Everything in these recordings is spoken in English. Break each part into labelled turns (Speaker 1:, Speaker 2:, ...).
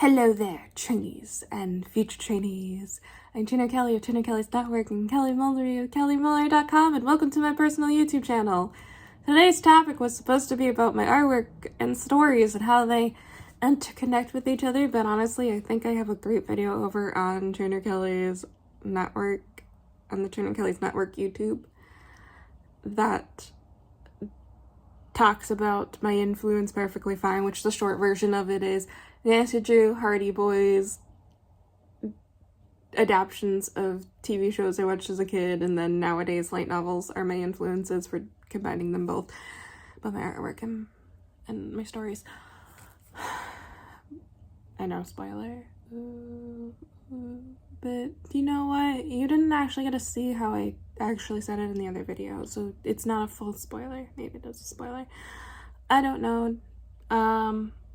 Speaker 1: Hello there, trainees and future trainees. I'm Trainer Kelly of Trainer Kelly's Network and Kelly Mullery of KellyMullery.com, and welcome to my personal YouTube channel. Today's topic was supposed to be about my artwork and stories and how they interconnect with each other, but honestly, I think I have a great video over on Trainer Kelly's Network, on the Trainer Kelly's Network YouTube, that talks about my influence perfectly fine, which the short version of it is Nancy Drew, Hardy Boys, adaptions of TV shows I watched as a kid, and then nowadays light novels are my influences for combining them both my artwork and my stories. I know, spoiler. But you know what? You didn't actually get to see how I actually said it in the other video, so it's not a full spoiler. Maybe it is a spoiler. I don't know.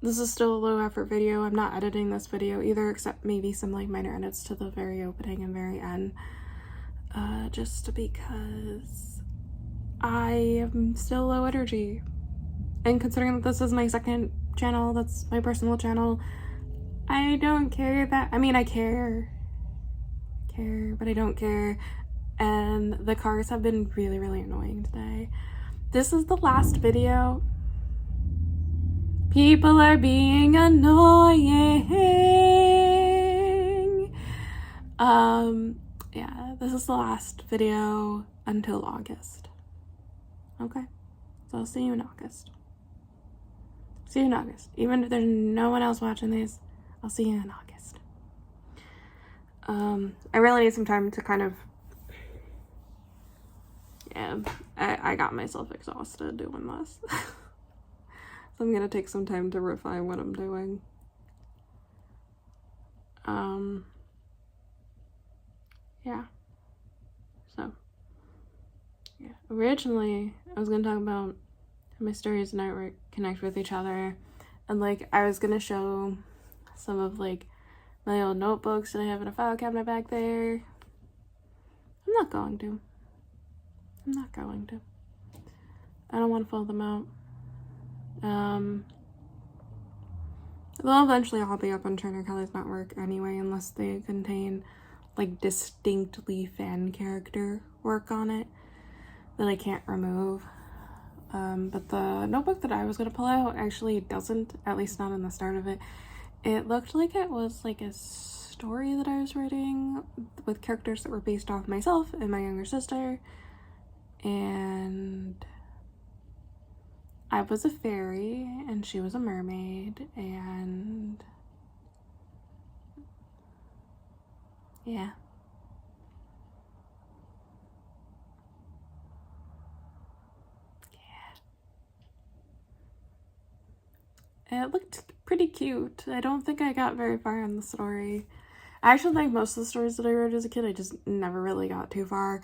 Speaker 1: This is still a low effort video. I'm not editing this video either, except maybe some like minor edits to the very opening and very end. Just because I am still low energy. And considering that this is my second channel, that's my personal channel, I don't care that, I mean, I care, but I don't care. And the cars have been really, really annoying today. This is the last video. People are being annoying. Yeah, this is the last video until August. Okay, so I'll see you in August. See you in August. Even if there's no one else watching these, I'll see you in August. I really need some time to kind of, yeah, I got myself exhausted doing this. So I'm gonna take some time to refine what I'm doing. Yeah. So, yeah. Originally, I was gonna talk about how my stories and artwork connect with each other. And, like, I was gonna show some of, like, my old notebooks that I have in a file cabinet back there. I'm not going to. I don't want to fill them out. They'll eventually all be up on Trainer Kelly's Network anyway, unless they contain like distinctly fan character work on it that I can't remove. But the notebook that I was gonna pull out actually doesn't, at least not in the start of it. It looked like it was like a story that I was writing with characters that were based off myself and my younger sister, and I was a fairy and she was a mermaid, and yeah. It looked pretty cute. I don't think I got very far in the story. I actually think most of the stories that I wrote as a kid, I just never really got too far.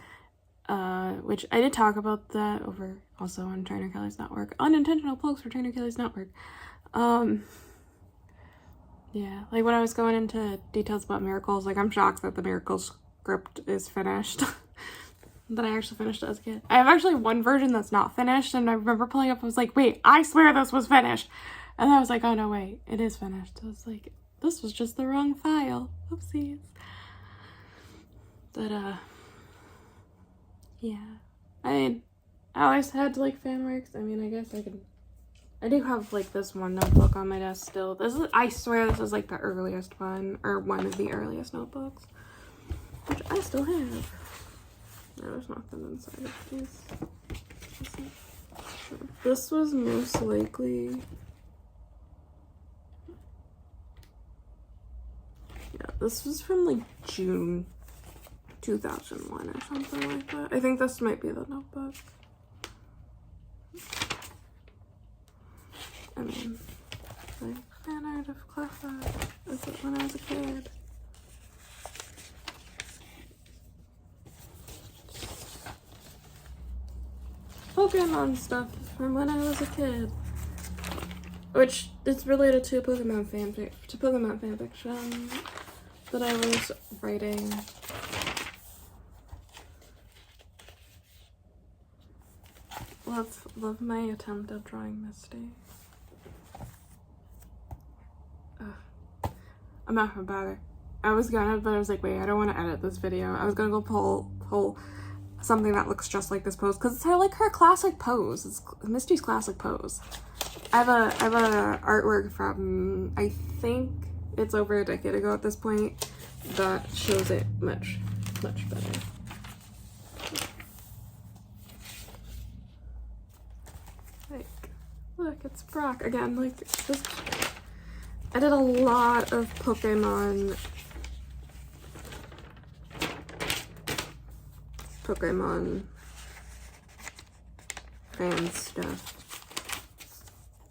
Speaker 1: Which I did talk about that over also on Trainer Kelly's Network. Unintentional plugs for Trainer Kelly's Network. Yeah, like when I was going into details about Miracles, like I'm shocked that the Miracles script is finished. That I actually finished it as a kid. I have actually one version that's not finished, and I remember pulling up, I was like, wait, I swear this was finished. And I was like, oh no, wait, it is finished. I was like, this was just the wrong file. Oopsies. But, yeah. I mean, I always had like fan works. I mean, I guess I do have like this one notebook on my desk still. This is, I swear this is like the earliest one, or one of the earliest notebooks, which I still have. No, there's nothing inside of these. This was most likely, yeah, this was from like June 2001 or something like that. I think this might be the notebook. I mean, like, fan art of Cleffa as it when I was a kid. Pokemon stuff from when I was a kid, which is related to Pokemon fanfiction that I was writing. Love my attempt at drawing Misty. I'm not gonna bother. I was gonna, but I was like, wait, I don't want to edit this video. I was gonna go pull something that looks just like this pose, because it's her classic pose. It's Misty's classic pose. I have a artwork from, I think it's over a decade ago at this point, that shows it much better. Like, look, it's Brock again. Like, this, I did a lot of Pokemon fan stuff.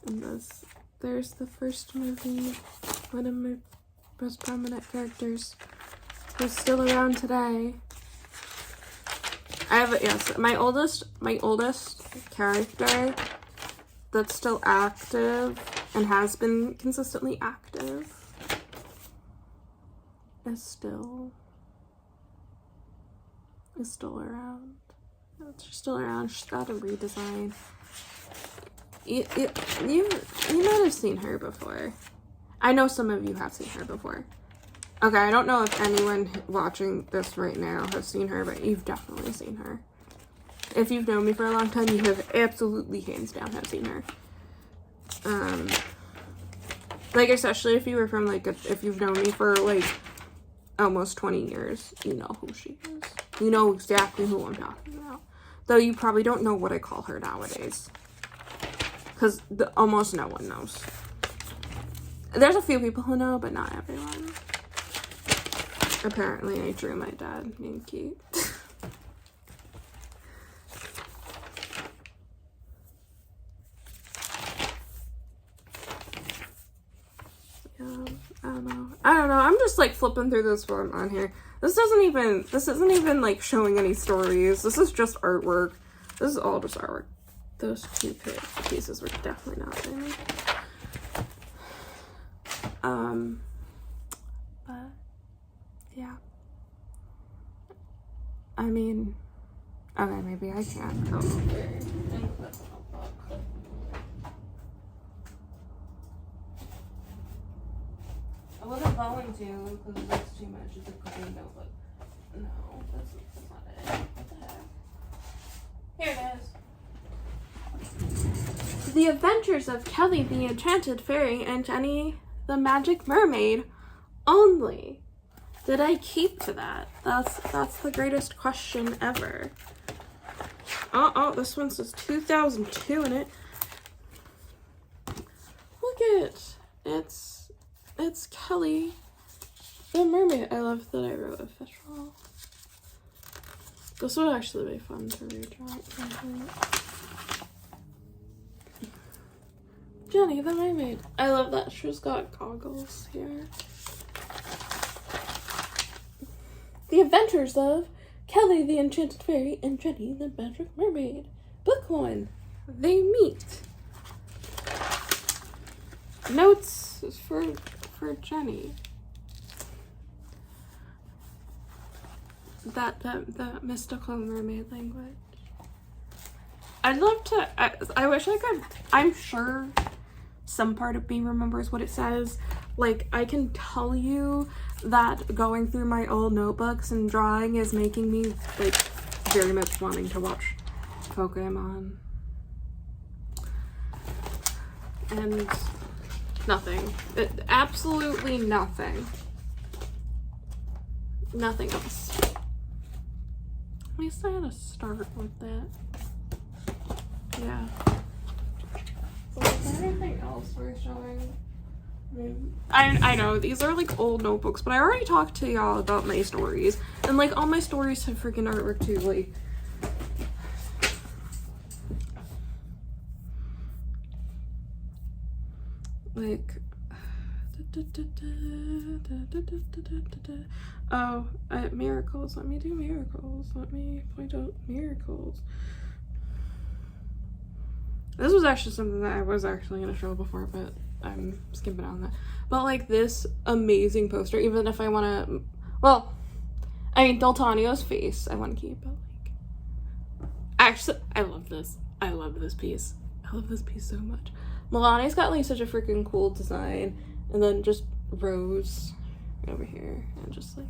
Speaker 1: And there's the first movie, one of my most prominent characters who's still around today. I have, yes, my oldest character that's still active and has been consistently active is still around. She's still around. She's got a redesign. You might have seen her before. I know some of you have seen her before. Okay, I don't know if anyone watching this right now has seen her, but you've definitely seen her. If you've known me for a long time, you have absolutely, hands down, have seen her. Like, especially if you were from, like, if you've known me for, like, almost 20 years, you know who she is. You know exactly who I'm talking about. Though you probably don't know what I call her nowadays. Because almost no one knows. There's a few people who know, but not everyone. Apparently, I drew my dad named Keith. Yeah, I don't know. I'm just like flipping through this form on here. This isn't even like showing any stories. This is just artwork. This is all just artwork. Those two pieces were definitely not there. But yeah. I mean, okay, maybe I can't go over and put the notebook. I wasn't going to because it's too much. It's a clean notebook. No, that's not it. What the heck? Here it is. The Adventures of Kelly the Enchanted Fairy and Jenny the Magic Mermaid only. Did I keep to that? That's the greatest question ever. Oh, this one says 2002 in it. Look it. It's Kelly the Mermaid. I love that I wrote official. This would actually be fun to redraw. Jenny the Mermaid. I love that she's got goggles here. The Adventures of Kelly the Enchanted Fairy and Jenny the Magic Mermaid. Book 1. They meet. Notes for Jenny. That mystical mermaid language. I'd love to, I wish I could, I'm sure some part of me remembers what it says. Like, I can tell you that going through my old notebooks and drawing is making me, like, very much wanting to watch Pokemon. And nothing. Absolutely nothing. Nothing else. At least I had to start with that. Yeah. So is there anything else worth showing? I know these are like old notebooks, but I already talked to y'all about my stories, and like all my stories have freaking artwork too. Like oh, miracles. Let me do miracles. Let me point out miracles. This was actually something that I was actually going to show before, but I'm skipping on that. But like this amazing poster, even if I want to, well, I mean, Daltonio's face, I want to keep, but like, actually, I love this. I love this piece. I love this piece so much. Milani's got like such a freaking cool design, and then just Rose. over here, and just like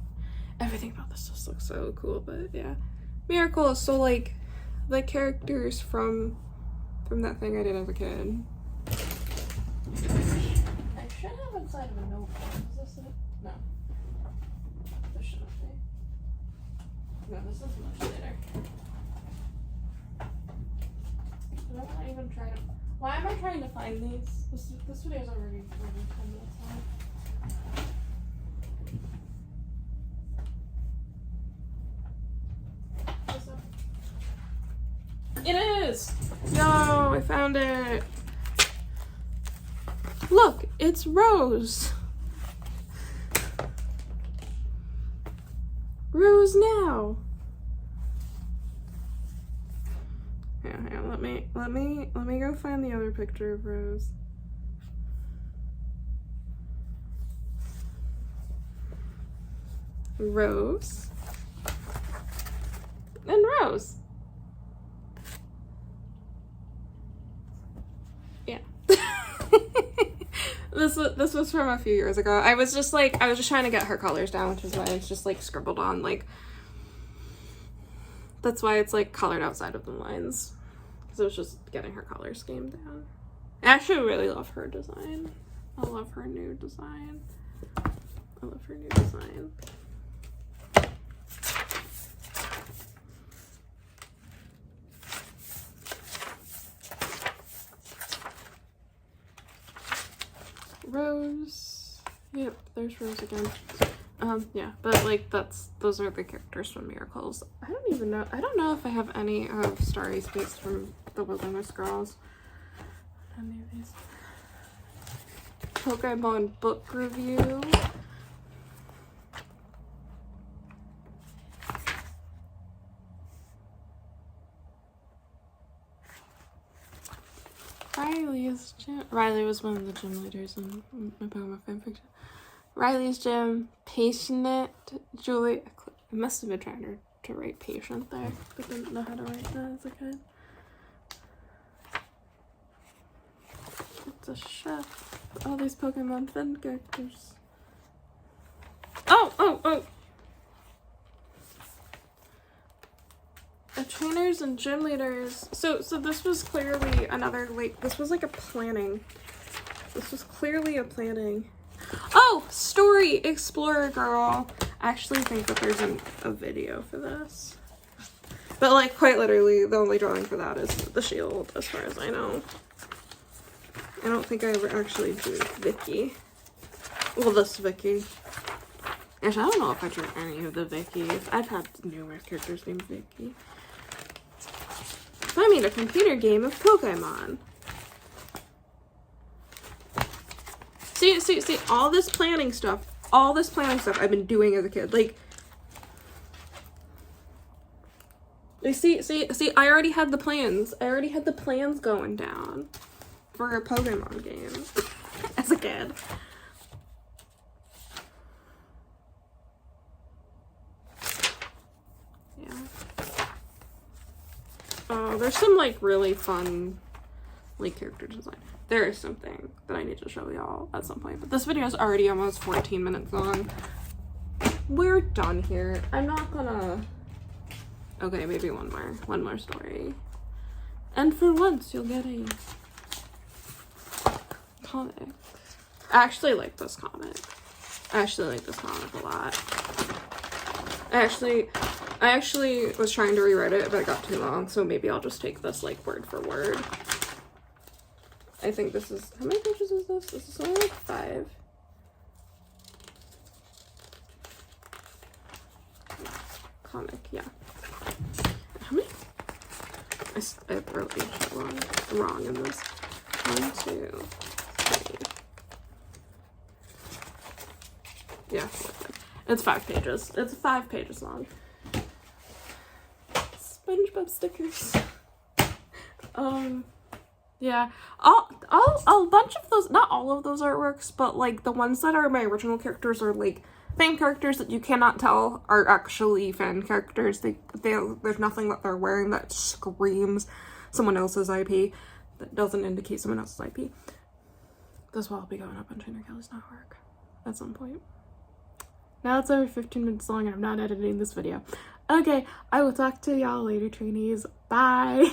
Speaker 1: everything about this just looks so cool. But yeah, Miracle. So like the characters from that thing I did as a kid. I should have inside of a notebook. Is this it? No. This shouldn't be. No, this is much later. I don't want to even try to. Why am I trying to find these? This video is already 10 minutes long. It is! Yo, I found it! Look, it's Rose! Rose now! Yeah, let me go find the other picture of Rose. Rose. And Rose. Yeah. This was from a few years ago. I was just trying to get her colors down, which is why it's just like scribbled on, like, that's why it's like colored outside of the lines, because I was just getting her color scheme down. I actually really love her design. I love her new design. I love her new design. Rose. Yep, there's Rose again. Yeah, but like those are the characters from Miracles. I don't know if I have any of Starry Space from the Wilderness Girls. Any of these. Pokemon book review. Riley was one of the gym leaders in my Pokemon fanfiction. Riley's gym, Patient, Julie. I must have been trying to write patient there, but didn't know how to write that as a kid. It's a chef. All these Pokemon fan characters. Oh! Trainers and gym leaders. So this was clearly another, like, this was like a planning. This was clearly a planning. Oh, Story Explorer Girl. I actually think that there's a video for this. But like quite literally the only drawing for that is the shield, as far as I know. I don't think I ever actually drew Vicky. Well, this Vicky. Actually, I don't know if I drew any of the Vickies. I've had numerous characters named Vicky. I made a computer game of Pokemon. See, all this planning stuff I've been doing as a kid. Like, see, I already had the plans. I already had the plans going down for a Pokemon game as a kid. Yeah. Oh, there's some, like, really fun, like, character design. There is something that I need to show y'all at some point, but this video is already almost 14 minutes long. We're done here. I'm not gonna... Okay, maybe one more story. And for once, you'll get a comic. I actually like this comic. I actually like this comic a lot. I actually was trying to rewrite it, but it got too long, so maybe I'll just take this, like, word for word. I think this is, how many pages is this? This is only like 5. Comic, yeah. How many? I wrote these wrong in this. 1, 2, 3. Yeah, 4, 5. It's 5 pages. It's 5 pages long. SpongeBob stickers. Yeah, a bunch of those, not all of those artworks, but like the ones that are my original characters are like fan characters that you cannot tell are actually fan characters. There's nothing that they're wearing that screams someone else's IP, that doesn't indicate someone else's IP. This will all be going up on Trainer Kelly's Network at some point. Now it's over 15 minutes long and I'm not editing this video. Okay, I will talk to y'all later, trainees. Bye!